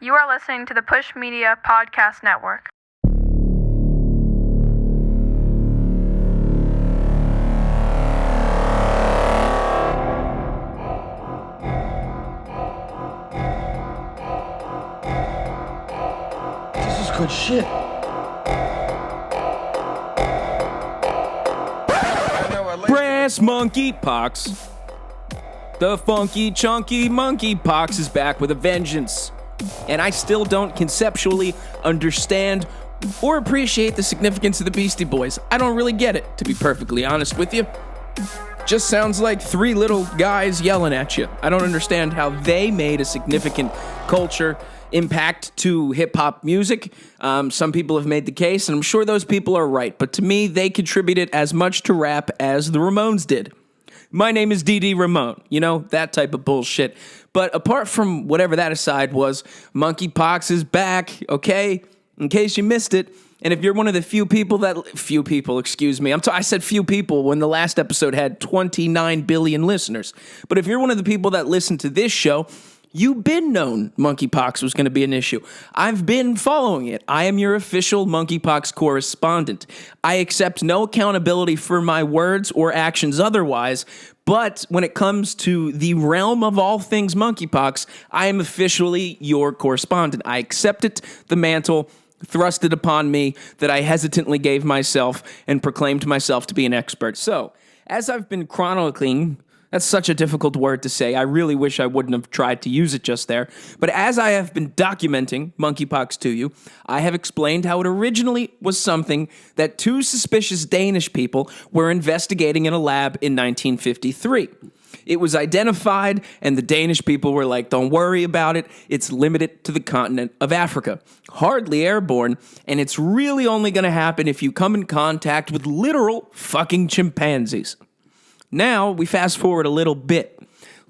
You are listening to the Push Media Podcast Network. This is good shit. Brass monkeypox. The funky, chunky monkeypox is back with a vengeance. And I still don't conceptually understand or appreciate the significance of the Beastie Boys. I don't really get it, to be perfectly honest with you. Just sounds like three little guys yelling at you. I don't understand how they made a significant culture impact to hip-hop music. Some people have made the case, and I'm sure those people are right. But to me, they contributed as much to rap as the Ramones did. My name is D.D. Ramone. You know, that type of bullshit. But apart from whatever that aside was, monkeypox is back, okay? In case you missed it. And if you're one of the few people, I said few people when the last episode had 29 billion listeners. But if you're one of the people that listen to this show, you've been known monkeypox was going to be an issue. I've been following it. I am your official monkeypox correspondent. I accept no accountability for my words or actions otherwise, but when it comes to the realm of all things monkeypox, I am officially your correspondent. I accepted the mantle thrusted upon me that I hesitantly gave myself and proclaimed myself to be an expert. So, as I've been chronicling, that's such a difficult word to say. I really wish I wouldn't have tried to use it just there. But as I have been documenting monkeypox to you, I have explained how it originally was something that two suspicious Danish people were investigating in a lab in 1953. It was identified, and the Danish people were like, don't worry about it. It's limited to the continent of Africa. Hardly airborne, and it's really only going to happen if you come in contact with literal fucking chimpanzees. Now, we fast forward a little bit.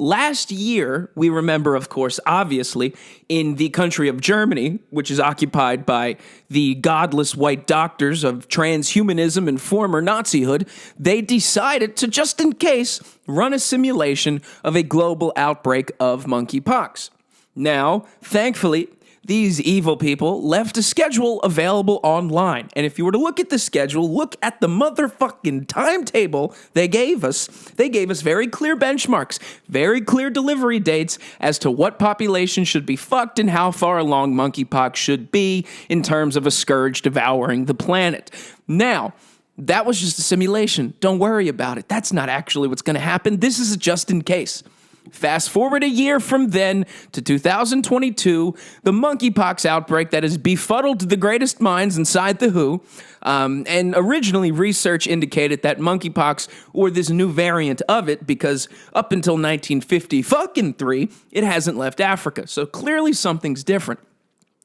Last year, we remember, of course, obviously, in the country of Germany, which is occupied by the godless white doctors of transhumanism and former Nazihood, they decided to, just in case, run a simulation of a global outbreak of monkeypox. Now, thankfully, these evil people left a schedule available online. And if you were to look at the schedule, look at the motherfucking timetable they gave us. They gave us very clear benchmarks, very clear delivery dates as to what population should be fucked and how far along monkeypox should be in terms of a scourge devouring the planet. Now, that was just a simulation. Don't worry about it. That's not actually what's going to happen. This is a just in case. Fast forward a year from then to 2022, the monkeypox outbreak that has befuddled the greatest minds inside the WHO, and originally research indicated that monkeypox, or this new variant of it, because up until 1953, it hasn't left Africa, so clearly something's different.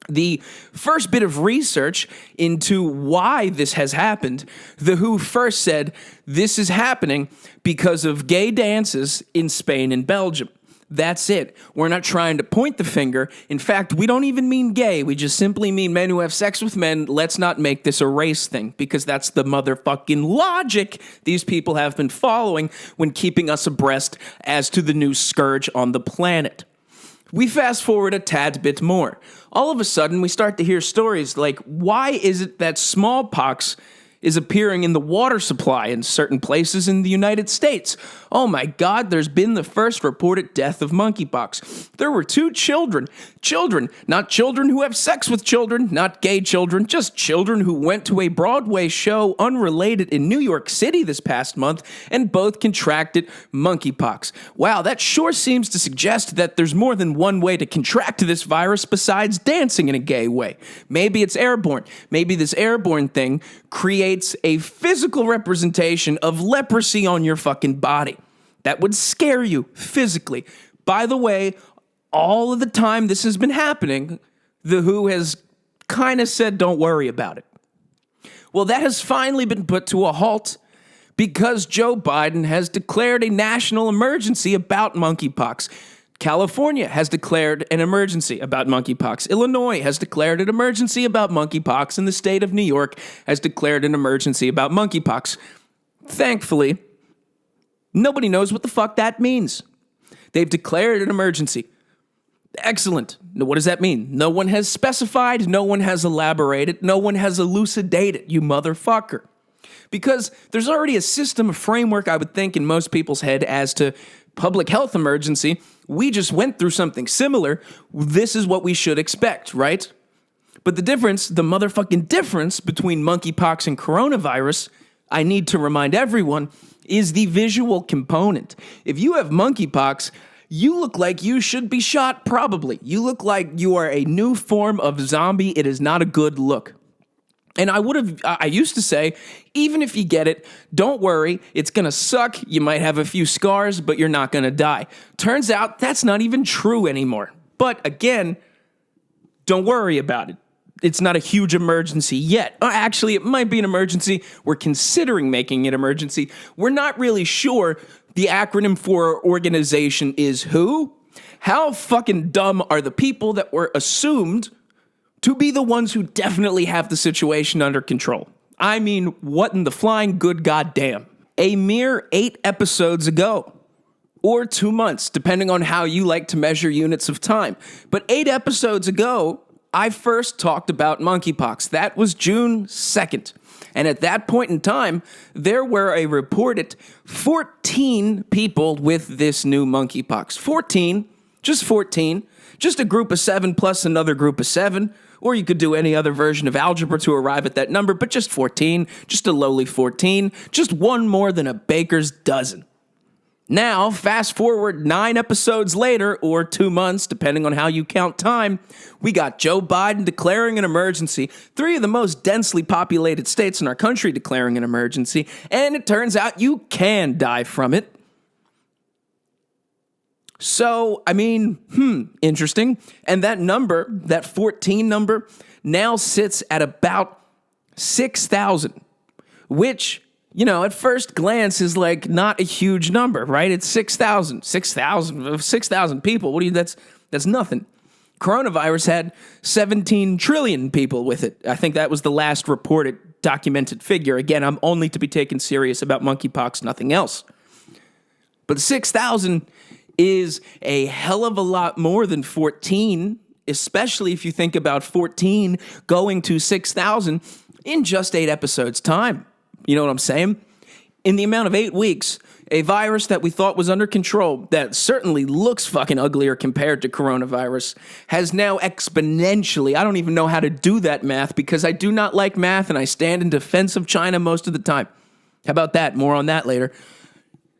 The first bit of research into why this has happened, the WHO first said this is happening because of gay dances in Spain and Belgium. That's it. We're not trying to point the finger. In fact, we don't even mean gay. We just simply mean men who have sex with men. Let's not make this a race thing, because that's the motherfucking logic these people have been following when keeping us abreast as to the new scourge on the planet. We fast forward a tad bit more. All of a sudden, we start to hear stories like, why is it that smallpox is appearing in the water supply in certain places in the United States? Oh my God, there's been the first reported death of monkeypox. There were two children, not children who have sex with children, not gay children, just children who went to a Broadway show unrelated in New York City this past month and both contracted monkeypox. Wow, that sure seems to suggest that there's more than one way to contract this virus besides dancing in a gay way. Maybe it's airborne. Maybe this airborne thing creates a physical representation of leprosy on your fucking body. That would scare you physically. By the way, all of the time this has been happening, the WHO has kind of said, don't worry about it. Well, that has finally been put to a halt because Joe Biden has declared a national emergency about monkeypox. California has declared an emergency about monkeypox. Illinois has declared an emergency about monkeypox, and the state of New York has declared an emergency about monkeypox. Thankfully, nobody knows what the fuck that means. They've declared an emergency. Excellent. Now, what does that mean? No one has specified, no one has elaborated, no one has elucidated, you motherfucker. Because there's already a system, a framework, I would think, in most people's head as to public health emergency. We just went through something similar. This is what we should expect, right? But the motherfucking difference between monkeypox and coronavirus, I need to remind everyone, is the visual component. If you have monkeypox, you look like you should be shot, probably. You look like you are a new form of zombie. It is not a good look. And I used to say, even if you get it, don't worry, it's gonna suck. You might have a few scars, but you're not gonna die. Turns out that's not even true anymore. But again, don't worry about it. It's not a huge emergency yet. Actually, it might be an emergency. We're considering making it emergency. We're not really sure. The acronym for our organization is WHO. How fucking dumb are the people that were assumed to be the ones who definitely have the situation under control? I mean, what in the flying good goddamn? A mere 8 episodes ago, or 2 months, depending on how you like to measure units of time. But 8 episodes ago, I first talked about monkeypox. That was June 2nd. And at that point in time, there were a reported 14 people with this new monkeypox. 14, just a group of 7 plus another group of 7. Or you could do any other version of algebra to arrive at that number, but just 14, just a lowly 14, just one more than a baker's dozen. Now, fast forward 9 episodes later, or 2 months, depending on how you count time, we got Joe Biden declaring an emergency, 3 of the most densely populated states in our country declaring an emergency, and it turns out you can die from it. So, I mean, interesting. And that number, that 14 number, now sits at about 6,000, which, you know, at first glance is like not a huge number, right? It's 6,000 people. What do you, that's nothing. Coronavirus had 17 trillion people with it. I think that was the last reported documented figure. Again, I'm only to be taken serious about monkeypox, nothing else. But 6,000 is a hell of a lot more than 14, especially if you think about 14 going to 6,000 in just 8 episodes' time. You know what I'm saying? In the amount of 8 weeks, a virus that we thought was under control, that certainly looks fucking uglier compared to coronavirus, has now exponentially, I don't even know how to do that math because I do not like math and I stand in defense of China most of the time. How about that? More on that later.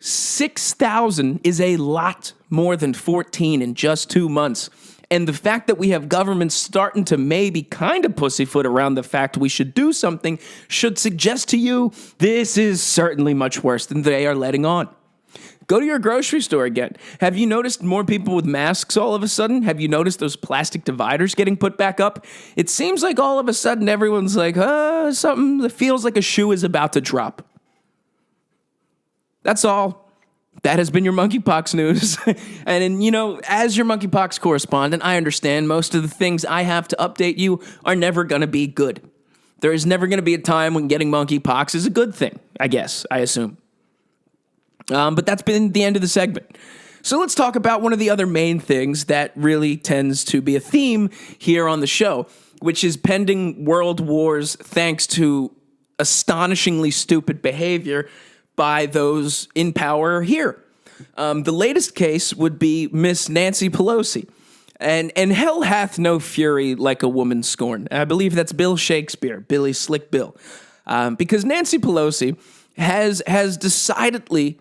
6,000 is a lot more than 14 in just 2 months. And the fact that we have governments starting to maybe kind of pussyfoot around the fact we should do something should suggest to you this is certainly much worse than they are letting on. Go to your grocery store again. Have you noticed more people with masks all of a sudden? Have you noticed those plastic dividers getting put back up? It seems like all of a sudden everyone's like, something that feels like a shoe is about to drop. That's all. That has been your monkeypox news. And, you know, as your monkeypox correspondent, I understand most of the things I have to update you are never going to be good. There is never going to be a time when getting monkeypox is a good thing, I guess, I assume. But that's been the end of the segment. So let's talk about one of the other main things that really tends to be a theme here on the show, which is pending world wars thanks to astonishingly stupid behavior by those in power here. The latest case would be Miss Nancy Pelosi. And hell hath no fury like a woman scorned. I believe that's Bill Shakespeare, Billy Slick Bill. Because Nancy Pelosi has decidedly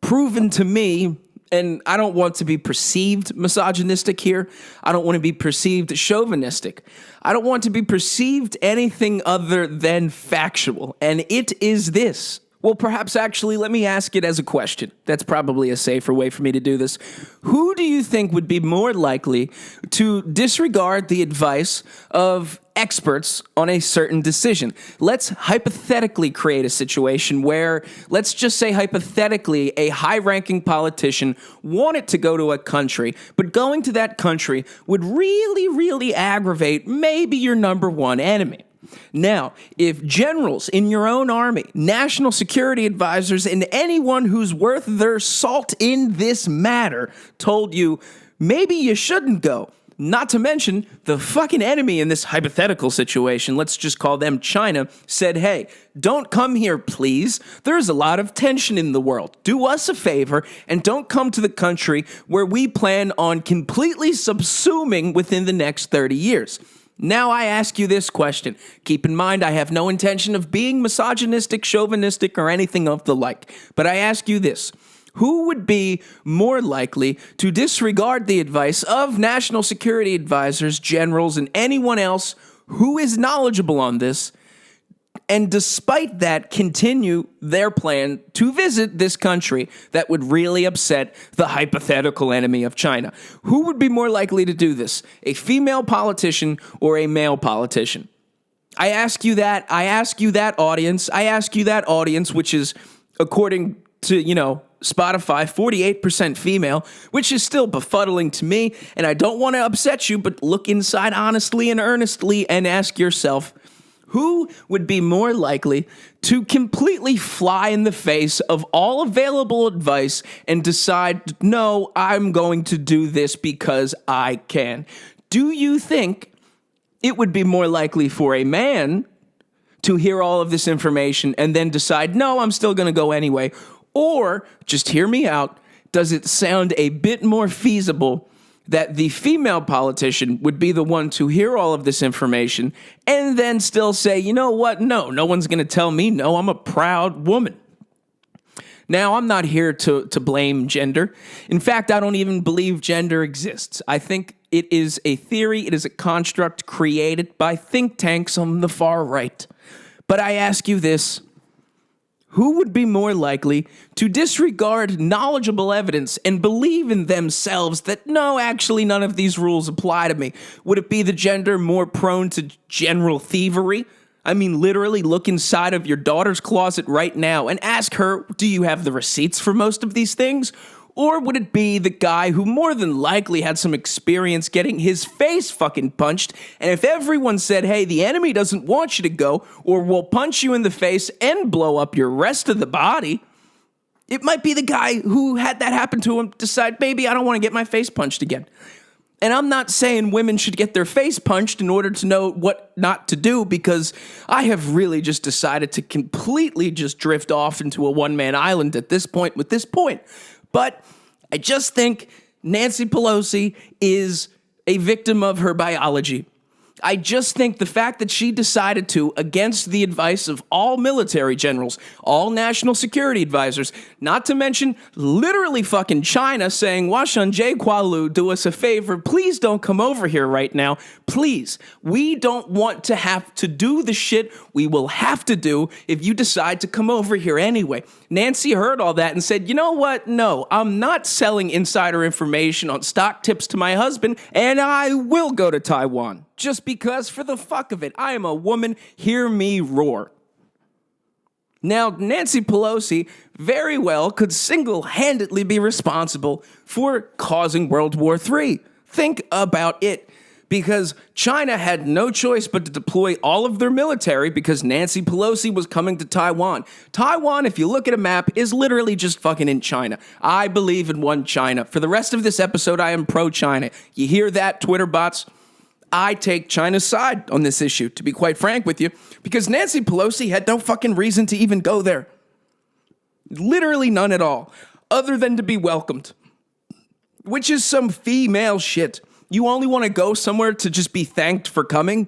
proven to me, and I don't want to be perceived misogynistic here. I don't want to be perceived chauvinistic. I don't want to be perceived anything other than factual. And it is this. Well, perhaps actually, let me ask it as a question. That's probably a safer way for me to do this. Who do you think would be more likely to disregard the advice of experts on a certain decision? Let's hypothetically create a situation where, let's just say hypothetically, a high-ranking politician wanted to go to a country, but going to that country would really, really aggravate maybe your number one enemy. Now, if generals in your own army, national security advisors, and anyone who's worth their salt in this matter told you, maybe you shouldn't go. Not to mention, the fucking enemy in this hypothetical situation, let's just call them China, said, hey, don't come here, please. There's a lot of tension in the world. Do us a favor and don't come to the country where we plan on completely subsuming within the next 30 years. Now I ask you this question. Keep in mind, I have no intention of being misogynistic, chauvinistic, or anything of the like. But I ask you this. Who would be more likely to disregard the advice of national security advisors, generals, and anyone else who is knowledgeable on this, and despite that, continue their plan to visit this country that would really upset the hypothetical enemy of China? Who would be more likely to do this? A female politician or a male politician? I ask you that audience, which is, according to, Spotify, 48% female, which is still befuddling to me, and I don't want to upset you, but look inside honestly and earnestly and ask yourself, who would be more likely to completely fly in the face of all available advice and decide, no, I'm going to do this because I can? Do you think it would be more likely for a man to hear all of this information and then decide, no, I'm still going to go anyway? Or, just hear me out, does it sound a bit more feasible that the female politician would be the one to hear all of this information and then still say, you know what, no one's going to tell me no, I'm a proud woman? Now, I'm not here to blame gender. In fact, I don't even believe gender exists. I think it is a theory, it is a construct created by think tanks on the far right. But I ask you this. Who would be more likely to disregard knowledgeable evidence and believe in themselves that, no, actually none of these rules apply to me? Would it be the gender more prone to general thievery? I mean, literally look inside of your daughter's closet right now and ask her, do you have the receipts for most of these things? Or would it be the guy who more than likely had some experience getting his face fucking punched, and if everyone said, hey, the enemy doesn't want you to go, or will punch you in the face and blow up your rest of the body, it might be the guy who had that happen to him decide, maybe I don't want to get my face punched again. And I'm not saying women should get their face punched in order to know what not to do, because I have really just decided to completely just drift off into a one-man island at this point with this point. But I just think Nancy Pelosi is a victim of her biology. I just think the fact that she decided to, against the advice of all military generals, all national security advisors, not to mention literally fucking China saying, Washan J. Kualu, do us a favor, please don't come over here right now. Please, we don't want to have to do the shit we will have to do if you decide to come over here anyway. Nancy heard all that and said, you know what? No, I'm not selling insider information on stock tips to my husband, and I will go to Taiwan. Just because, for the fuck of it, I am a woman, hear me roar. Now, Nancy Pelosi very well could single-handedly be responsible for causing World War III. Think about it. Because China had no choice but to deploy all of their military because Nancy Pelosi was coming to Taiwan. Taiwan, if you look at a map, is literally just fucking in China. I believe in one China. For the rest of this episode, I am pro-China. You hear that, Twitter bots? I take China's side on this issue, to be quite frank with you, because Nancy Pelosi had no fucking reason to even go there. Literally none at all, other than to be welcomed. Which is some female shit. You only want to go somewhere to just be thanked for coming?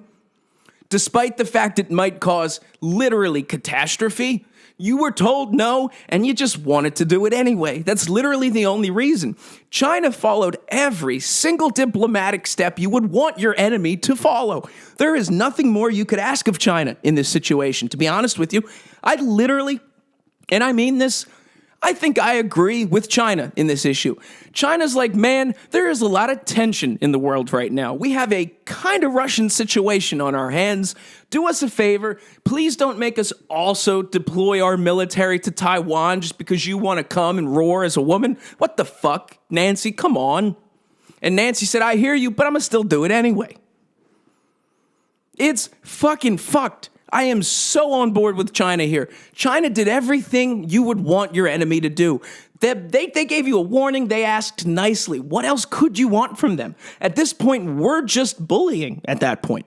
Despite the fact it might cause literally catastrophe, you were told no, and you just wanted to do it anyway. That's literally the only reason. China followed every single diplomatic step you would want your enemy to follow. There is nothing more you could ask of China in this situation. To be honest with you, I literally, and I mean this, I think I agree with China in this issue. China's like, man, there is a lot of tension in the world right now. We have a kind of Russian situation on our hands. Do us a favor. Please don't make us also deploy our military to Taiwan just because you want to come and roar as a woman. What the fuck, Nancy? Come on. And Nancy said, I hear you, but I'm going to still do it anyway. It's fucking fucked. I am so on board with China here. China did everything you would want your enemy to do. They gave you a warning. They asked nicely. What else could you want from them? At this point, we're just bullying at that point.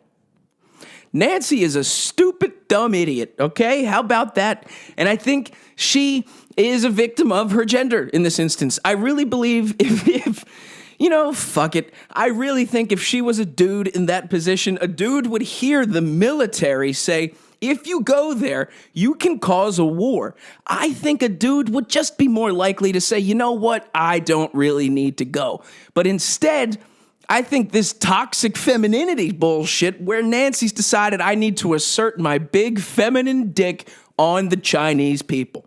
Nancy is a stupid, dumb idiot, okay? How about that? And I think she is a victim of her gender in this instance. I really believe if fuck it. I really think if she was a dude in that position, a dude would hear the military say, if you go there, you can cause a war. I think a dude would just be more likely to say, you know what? I don't really need to go. But instead, I think this toxic femininity bullshit where Nancy's decided I need to assert my big feminine dick on the Chinese people.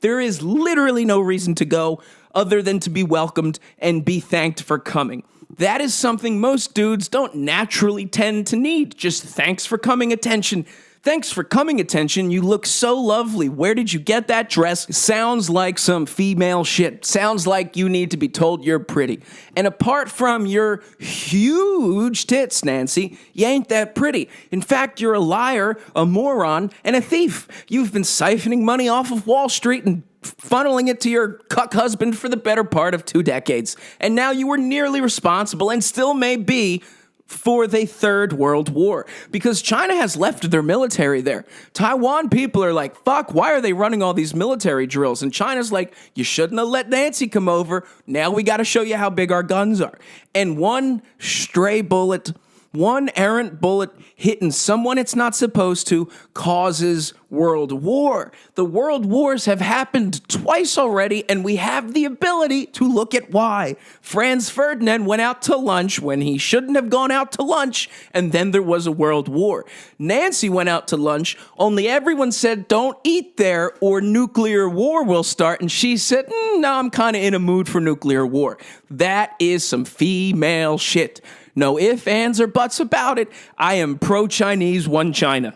There is literally no reason to go other than to be welcomed and be thanked for coming. That is something most dudes don't naturally tend to need. Just thanks for coming attention. Thanks for coming attention. You look so lovely. Where did you get that dress? Sounds like some female shit. Sounds like you need to be told you're pretty. And apart from your huge tits, Nancy, you ain't that pretty. In fact, you're a liar, a moron, and a thief. You've been siphoning money off of Wall Street and funneling it to your cuck husband for the better part of 2 decades. And now you were nearly responsible and still may be for the Third World War, because China has left their military there. Taiwan people are like, fuck, why are they running all these military drills? And China's like, you shouldn't have let Nancy come over. Now we got to show you how big our guns are. And one stray bullet, one errant bullet hitting someone it's not supposed to causes world war. The world wars have happened twice already, and we have the ability to look at why. Franz Ferdinand went out to lunch when he shouldn't have gone out to lunch, and then there was a world war. Nancy went out to lunch, only everyone said, don't eat there or nuclear war will start, and she said, no, I'm kind of in a mood for nuclear war. That is some female shit. No ifs, ands, or buts about it. I am pro-Chinese, one China.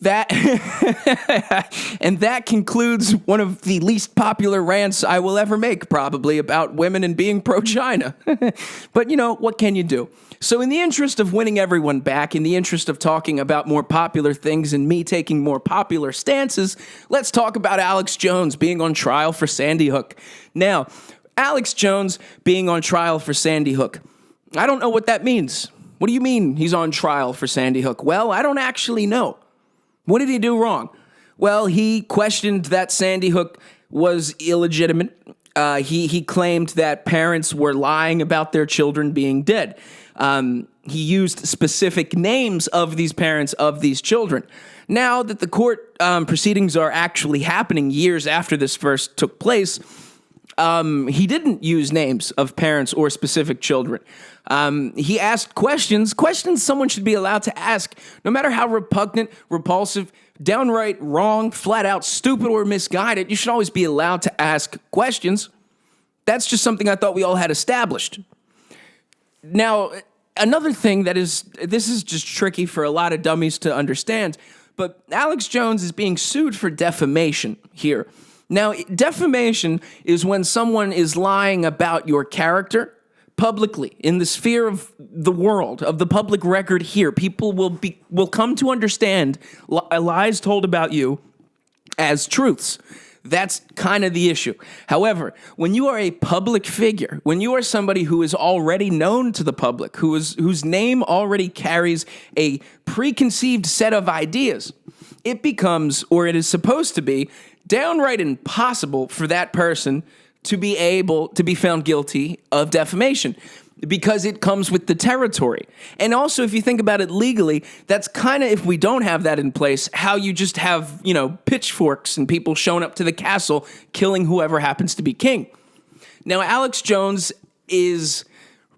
That and that concludes one of the least popular rants I will ever make, probably, about women and being pro-China. But, what can you do? So in the interest of winning everyone back, in the interest of talking about more popular things and me taking more popular stances, let's talk about Alex Jones being on trial for Sandy Hook. Now, Alex Jones being on trial for Sandy Hook. I don't know what that means. What do you mean he's on trial for Sandy Hook? Well, I don't actually know. What did he do wrong? Well, he questioned that Sandy Hook was illegitimate. He claimed that parents were lying about their children being dead. He used specific names of these parents of these children. Now that the court proceedings are actually happening years after this first took place, he didn't use names of parents or specific children. He asked questions someone should be allowed to ask, no matter how repugnant, repulsive, downright wrong, flat out stupid or misguided. You should always be allowed to ask questions. That's just something I thought we all had established. Now, another thing this is just tricky for a lot of dummies to understand, but Alex Jones is being sued for defamation here. Now, defamation is when someone is lying about your character publicly in the sphere of the world, of the public record here. People will come to understand lies told about you as truths. That's kind of the issue. However, when you are a public figure, when you are somebody who is already known to the public, whose name already carries a preconceived set of ideas, it becomes, or it is supposed to be, downright impossible for that person to be able to be found guilty of defamation because it comes with the territory. And also, if you think about it legally, that's kind of, if we don't have that in place, how you just have, pitchforks and people showing up to the castle killing whoever happens to be king. Now, Alex Jones is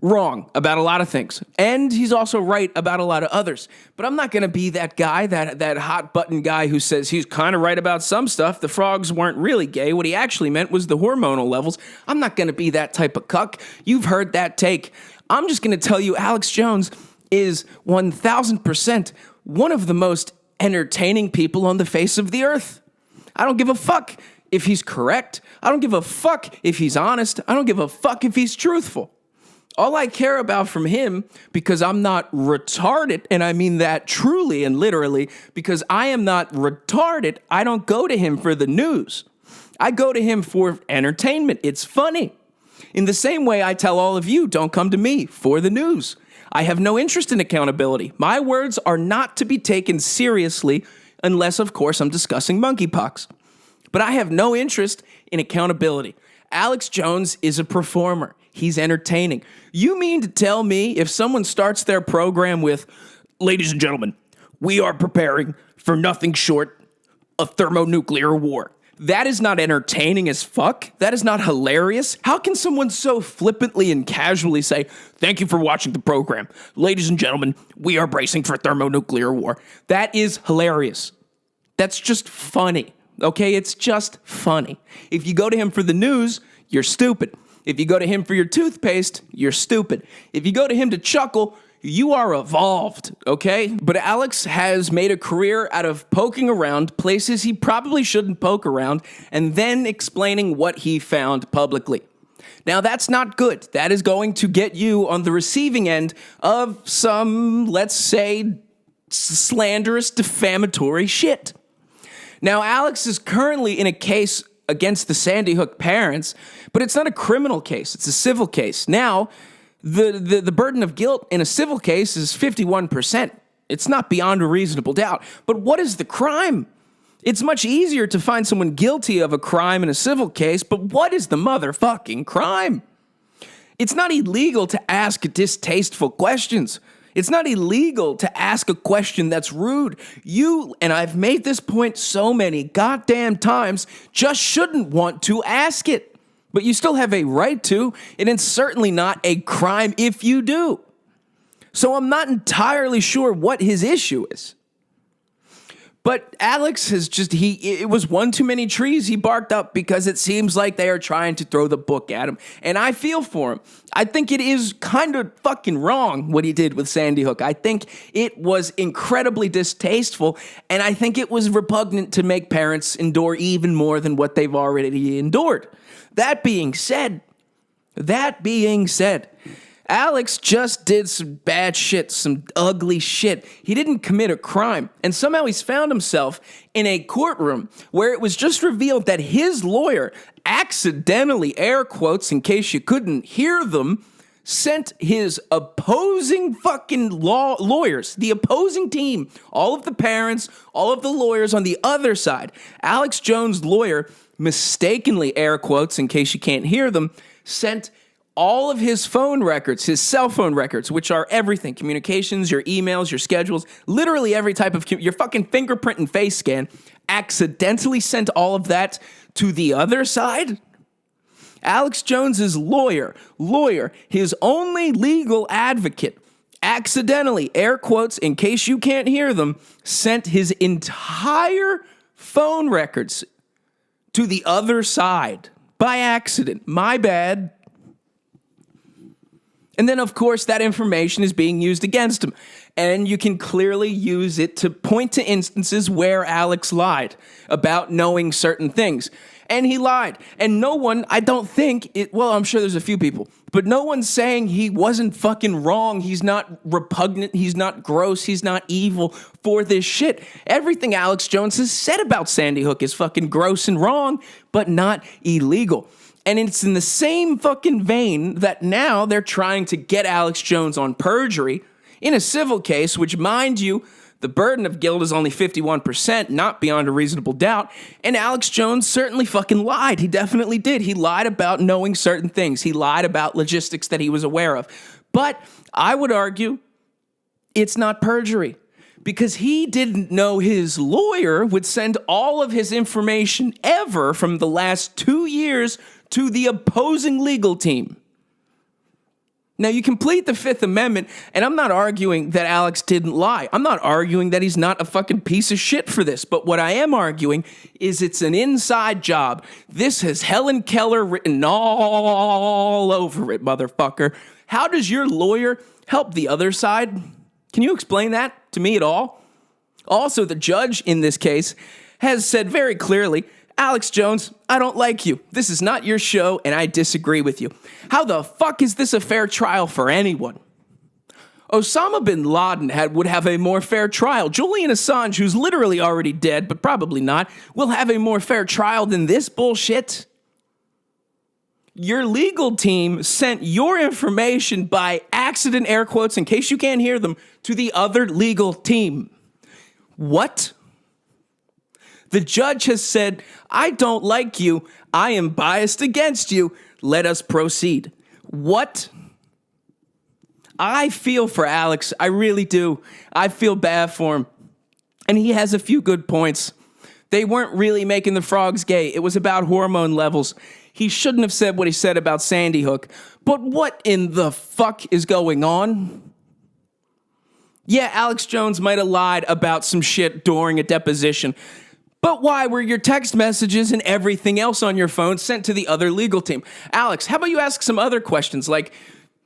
wrong about a lot of things, and he's also right about a lot of others. But I'm not going to be that guy, that hot button guy who says he's kind of right about some stuff. The frogs weren't really gay. What he actually meant was the hormonal levels. I'm not going to be that type of cuck. You've heard that take. I'm just going to tell you Alex Jones is 1,000% one of the most entertaining people on the face of the earth. I don't give a fuck if he's correct. I don't give a fuck if he's honest. I don't give a fuck if he's truthful. All I care about from him, because I'm not retarded, and I mean that truly and literally, because I am not retarded, I don't go to him for the news. I go to him for entertainment. It's funny. In the same way I tell all of you, don't come to me for the news. I have no interest in accountability. My words are not to be taken seriously unless, of course, I'm discussing monkeypox. But I have no interest in accountability. Alex Jones is a performer. He's entertaining. You mean to tell me if someone starts their program with, ladies and gentlemen, we are preparing for nothing short of thermonuclear war, that is not entertaining as fuck? That is not hilarious? How can someone so flippantly and casually say, thank you for watching the program. Ladies and gentlemen, we are bracing for thermonuclear war. That is hilarious. That's just funny, okay? It's just funny. If you go to him for the news, you're stupid. If you go to him for your toothpaste, you're stupid. If you go to him to chuckle, you are evolved, okay? But Alex has made a career out of poking around places he probably shouldn't poke around and then explaining what he found publicly. Now, that's not good. That is going to get you on the receiving end of some, let's say, slanderous, defamatory shit. Now, Alex is currently in a case against the Sandy Hook parents, but it's not a criminal case. It's a civil case. Now, the burden of guilt in a civil case is 51%. It's not beyond a reasonable doubt. But what is the crime? It's much easier to find someone guilty of a crime in a civil case, but what is the motherfucking crime? It's not illegal to ask distasteful questions. It's not illegal to ask a question that's rude. You, and I've made this point so many goddamn times, just shouldn't want to ask it. But you still have a right to, and it's certainly not a crime if you do. So I'm not entirely sure what his issue is. But Alex has just, it was one too many trees he barked up because it seems like they are trying to throw the book at him. And I feel for him. I think it is kind of fucking wrong what he did with Sandy Hook. I think it was incredibly distasteful, and I think it was repugnant to make parents endure even more than what they've already endured. That being said, Alex just did some bad shit, some ugly shit. He didn't commit a crime. And somehow he's found himself in a courtroom where it was just revealed that his lawyer accidentally, air quotes in case you couldn't hear them, sent his opposing fucking lawyers, the opposing team, all of the parents, all of the lawyers on the other side. Alex Jones' lawyer mistakenly, air quotes in case you can't hear them, sent all of his phone records, his cell phone records, which are everything, communications, your emails, your schedules, literally every type of, your fucking fingerprint and face scan, accidentally sent all of that to the other side? Alex Jones's lawyer, his only legal advocate, accidentally, air quotes in case you can't hear them, sent his entire phone records to the other side by accident. My bad. And then, of course, that information is being used against him. And you can clearly use it to point to instances where Alex lied about knowing certain things. And he lied. And no one, I don't think, I'm sure there's a few people, but no one's saying he wasn't fucking wrong. He's not repugnant. He's not gross. He's not evil for this shit. Everything Alex Jones has said about Sandy Hook is fucking gross and wrong, but not illegal. And it's in the same fucking vein that now they're trying to get Alex Jones on perjury in a civil case, which, mind you, the burden of guilt is only 51%, not beyond a reasonable doubt. And Alex Jones certainly fucking lied. He definitely did. He lied about knowing certain things. He lied about logistics that he was aware of. But I would argue it's not perjury, because he didn't know his lawyer would send all of his information ever from the last 2 years to the opposing legal team. Now, you complete the Fifth Amendment, and I'm not arguing that Alex didn't lie. I'm not arguing that he's not a fucking piece of shit for this. But what I am arguing is it's an inside job. This has Helen Keller written all over it, motherfucker. How does your lawyer help the other side? Can you explain that to me at all? Also, the judge in this case has said very clearly, Alex Jones, I don't like you. This is not your show, and I disagree with you. How the fuck is this a fair trial for anyone? Osama bin Laden would have a more fair trial. Julian Assange, who's literally already dead, but probably not, will have a more fair trial than this bullshit. Your legal team sent your information by accident, air quotes, in case you can't hear them, to the other legal team. What? The judge has said, I don't like you. I am biased against you. Let us proceed. What? I feel for Alex. I really do. I feel bad for him. And he has a few good points. They weren't really making the frogs gay. It was about hormone levels. He shouldn't have said what he said about Sandy Hook. But what in the fuck is going on? Yeah, Alex Jones might have lied about some shit during a deposition. But why were your text messages and everything else on your phone sent to the other legal team? Alex, how about you ask some other questions like,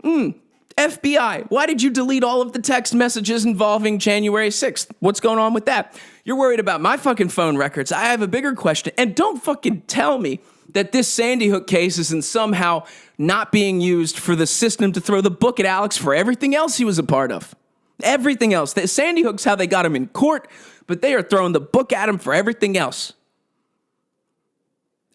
FBI, why did you delete all of the text messages involving January 6th? What's going on with that? You're worried about my fucking phone records. I have a bigger question. And don't fucking tell me that this Sandy Hook case isn't somehow not being used for the system to throw the book at Alex for everything else he was a part of. Everything else. Sandy Hook's how they got him in court, but they are throwing the book at him for everything else.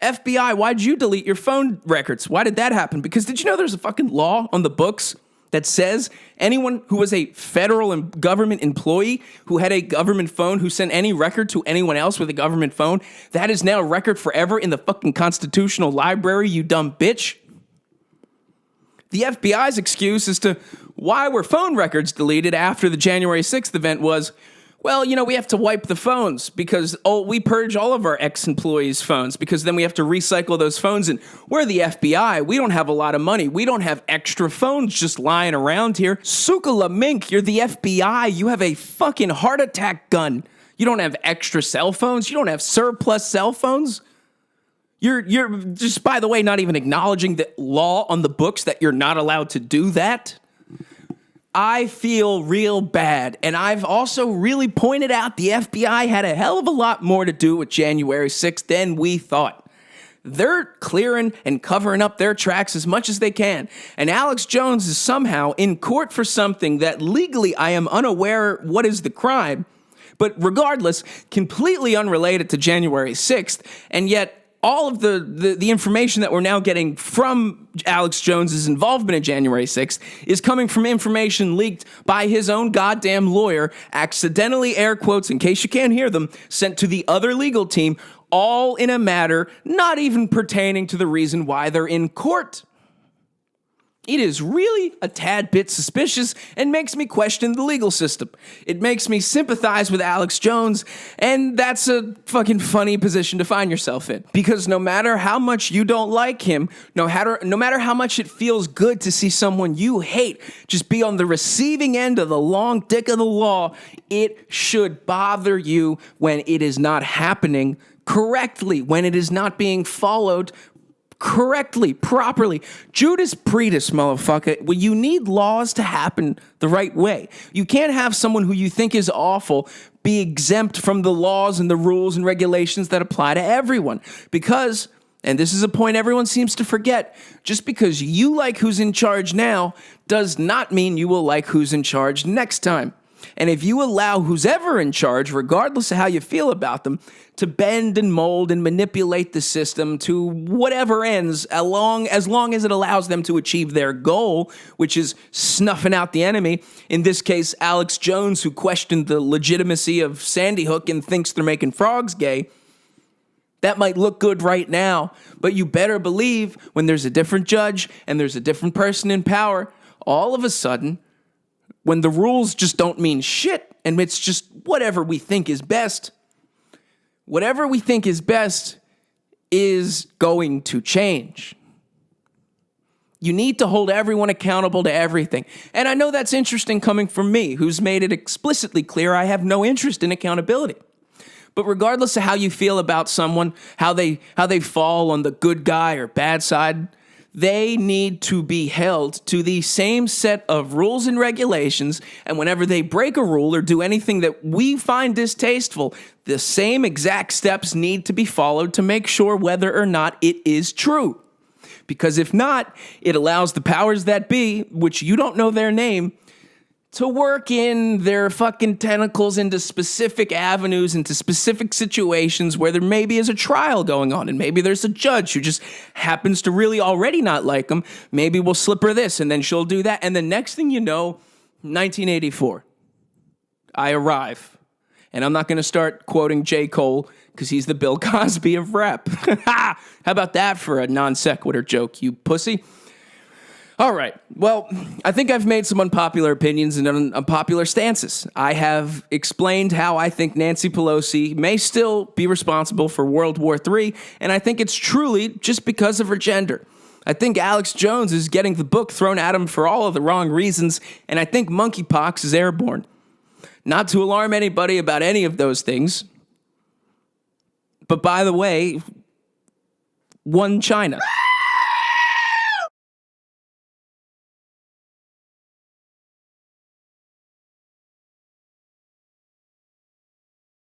FBI, why'd you delete your phone records? Why did that happen? Because did you know there's a fucking law on the books that says anyone who was a federal and government employee who had a government phone who sent any record to anyone else with a government phone, that is now a record forever in the fucking constitutional library, you dumb bitch. The FBI's excuse as to why were phone records deleted after the January 6th event was, well, we have to wipe the phones because we purge all of our ex-employees' phones because then we have to recycle those phones. And we're the FBI. We don't have a lot of money. We don't have extra phones just lying around here. Sukala Mink, you're the FBI. You have a fucking heart attack gun. You don't have extra cell phones. You don't have surplus cell phones. You're just, by the way, not even acknowledging the law on the books that you're not allowed to do that. I feel real bad, and I've also really pointed out the FBI had a hell of a lot more to do with January 6th than we thought. They're clearing and covering up their tracks as much as they can, and Alex Jones is somehow in court for something that legally I am unaware what is the crime, but regardless, completely unrelated to January 6th, and yet all of the information that we're now getting from Alex Jones's involvement in January 6th is coming from information leaked by his own goddamn lawyer, accidentally, air quotes, in case you can't hear them, sent to the other legal team, all in a matter not even pertaining to the reason why they're in court. It is really a tad bit suspicious and makes me question the legal system. It makes me sympathize with Alex Jones, and that's a fucking funny position to find yourself in. Because no matter how much you don't like him, no matter how much it feels good to see someone you hate just be on the receiving end of the long dick of the law, it should bother you when it is not happening correctly, when it is not being followed correctly, properly. Judas Priest, motherfucker. Well, you need laws to happen the right way. You can't have someone who you think is awful be exempt from the laws and the rules and regulations that apply to everyone. Because, and this is a point everyone seems to forget, just because you like who's in charge now does not mean you will like who's in charge next time. And if you allow who's ever in charge, regardless of how you feel about them, to bend and mold and manipulate the system to whatever ends, as long as it allows them to achieve their goal, which is snuffing out the enemy, in this case, Alex Jones, who questioned the legitimacy of Sandy Hook and thinks they're making frogs gay, that might look good right now, but you better believe when there's a different judge and there's a different person in power, all of a sudden, when the rules just don't mean shit, and it's just whatever we think is best, whatever we think is best is going to change. You need to hold everyone accountable to everything. And I know that's interesting coming from me, who's made it explicitly clear I have no interest in accountability. But regardless of how you feel about someone, how they fall on the good guy or bad side, they need to be held to the same set of rules and regulations, and whenever they break a rule or do anything that we find distasteful, the same exact steps need to be followed to make sure whether or not it is true. Because if not, it allows the powers that be, which you don't know their name, to work in their fucking tentacles into specific avenues, into specific situations where there maybe is a trial going on, and maybe there's a judge who just happens to really already not like them. Maybe we'll slip her this, and then she'll do that. And the next thing you know, 1984, I arrive. And I'm not going to start quoting J. Cole because he's the Bill Cosby of rap. How about that for a non sequitur joke, you pussy? All right. Well, I think I've made some unpopular opinions and unpopular stances. I have explained how I think Nancy Pelosi may still be responsible for World War III, and I think it's truly just because of her gender. I think Alex Jones is getting the book thrown at him for all of the wrong reasons, and I think monkeypox is airborne. Not to alarm anybody about any of those things, but by the way, one China.